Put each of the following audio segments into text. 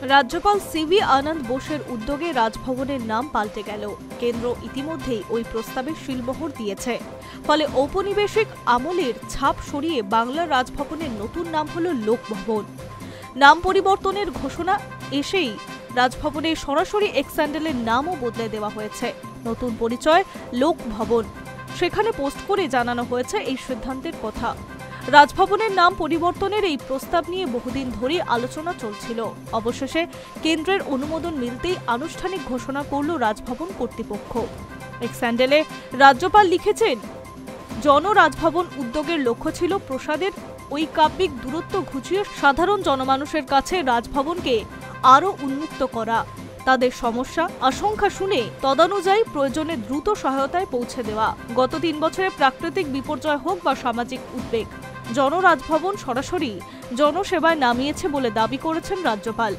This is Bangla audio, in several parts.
রাজ্যপাল সিভি আনন্দ বোসের উদ্যোগে রাজভবনের নাম পাল্টে গেল। কেন্দ্র ইতিমধ্যেই ওই প্রস্তাবে শিলমোহর দিয়েছে। ফলে ঔপনিবেশিক আমলের ছাপ সরিয়ে বাংলার রাজভবনের নতুন নাম হলো লোকভবন। নাম পরিবর্তনের ঘোষণা এসেই রাজভবনের সরাসরি এক্স হ্যান্ডেলের নামও বদলে দেওয়া হয়েছে। নতুন পরিচয় লোকভবন। সেখানে পোস্ট করে জানানো হয়েছে এই সিদ্ধান্তের কথা। রাজভবনের নাম পরিবর্তনের এই প্রস্তাব নিয়ে বহুদিন ধরেই আলোচনা চলছিল। অবশেষে কেন্দ্রের অনুমোদন মিলতেই আনুষ্ঠানিক ঘোষণা করল রাজভবন কর্তৃপক্ষ। এক্স হ্যান্ডেলে রাজ্যপাল লিখেছেন, রাজভবন উদ্যোগের লক্ষ্য ছিল প্রসাদের ওই কাব্যিক দূরত্ব ঘুচিয়ে সাধারণ জনমানুষের কাছে রাজভবনকে আরও উন্মুক্ত করা, তাদের সমস্যা আশঙ্কা শুনে তদানুযায়ী প্রয়োজনে দ্রুত সহায়তায় পৌঁছে দেওয়া। গত 3 বছরে প্রাকৃতিক বিপর্যয় হোক বা সামাজিক উদ্বেগ, রাজভবন সরাসরি জনসেবায় নামিয়েছে বলে দাবি করেছেন রাজ্যপাল।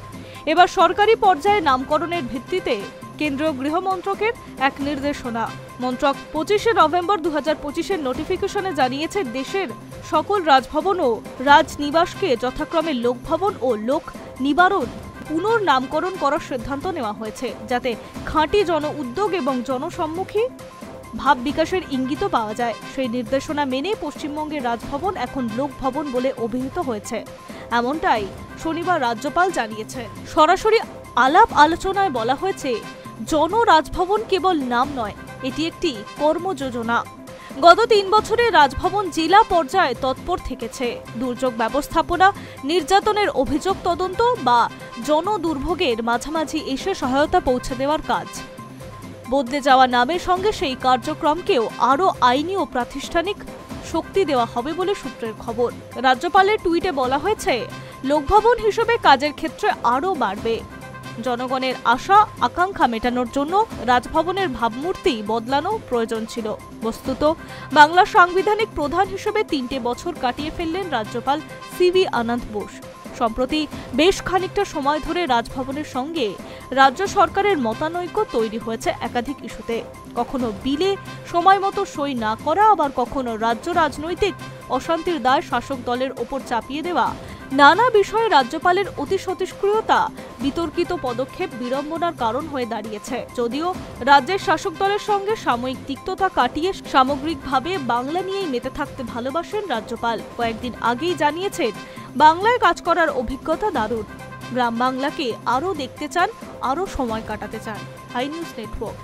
এবার সরকারি পর্যায়ে নামকরণের ভিত্তিতে কেন্দ্রীয় গৃহ মন্ত্রকের এক নির্দেশনা। মন্ত্রক 25 নভেম্বর 2025-এর নোটিফিকেশনে জানিয়েছে, দেশের সকল রাজভবন ও রাজনিবাসকে যথাক্রমে লোকভবন ও লোক নিবারণ পুনর্নামকরণ করার সিদ্ধান্ত নেওয়া হয়েছে, যাতে খাঁটি জন উদ্যোগ এবং জনসম্মুখী ভাব বিকাশের ইঙ্গিত পাওয়া যায়। সেই নির্দেশনা মেনে পশ্চিমবঙ্গের রাজভবন এখন লোকভবন বলে অভিহিত হয়েছে। এমনটাই শনিবার রাজ্যপাল জানিয়েছেন। সরাসরি আলাপ আলোচনায় বলা হয়েছে, রাজভবন কেবল নাম নয়, এটি একটি কর্মযোজনা। গত 3 বছরে রাজভবন জেলা পর্যায়ে তৎপর থেকেছে দুর্যোগ ব্যবস্থাপনা, নির্যাতনের অভিযোগ তদন্ত বা জনদুর্ভোগের মাঝামাঝি এসে সহায়তা পৌঁছে দেওয়ার কাজ। বদলে যাওয়া নামের সঙ্গে সেই কার্যক্রমকেও আরও আইনি ও প্রাতিষ্ঠানিক শক্তি দেওয়া হবে বলে সূত্রের খবর। রাজ্যপালের টুইটে বলা হয়েছে, লোকভবন হিসেবে কাজের ক্ষেত্রে আরও বাড়বে। জনগণের আশা আকাঙ্ক্ষা মেটানোর জন্য রাজভবনের ভাবমূর্তি বদলানো প্রয়োজন ছিল। বস্তুত বাংলার সাংবিধানিক প্রধান হিসেবে 3টে বছর কাটিয়ে ফেললেন রাজ্যপাল সিভি আনন্দ বোস। সম্প্রতি বেশ খানিকটা সময় ধরে রাজভবনের সঙ্গে রাজ্য সরকারের মতানৈক্য তৈরি হয়েছে একাধিক ইস্যুতে। কখনো বিলে সময় মতো সই না করা, আবার কখনো রাজ্য রাজনৈতিক অশান্তির দায় শাসক দলের ওপর চাপিয়ে দেওয়া। নানা বিষয়ে রাজ্যপালের অতি সতর্কতা বিতর্কিত পদক্ষেপ বিড়ম্বনার কারণ হয়ে দাঁড়িয়েছে। যদিও রাজ্যের শাসক দলের সঙ্গে সাময়িক তিক্ততা কাটিয়ে সামগ্রিকভাবে বাংলা নিয়েই মেতে থাকতে ভালোবাসেন রাজ্যপাল। কয়েকদিন আগেই জানিয়েছেন, বাংলায় কাজ করার অভিজ্ঞতা দারুণ। গ্রাম বাংলাকে আরও দেখতে চান, আরও সময় কাটাতে চান। Hi News network.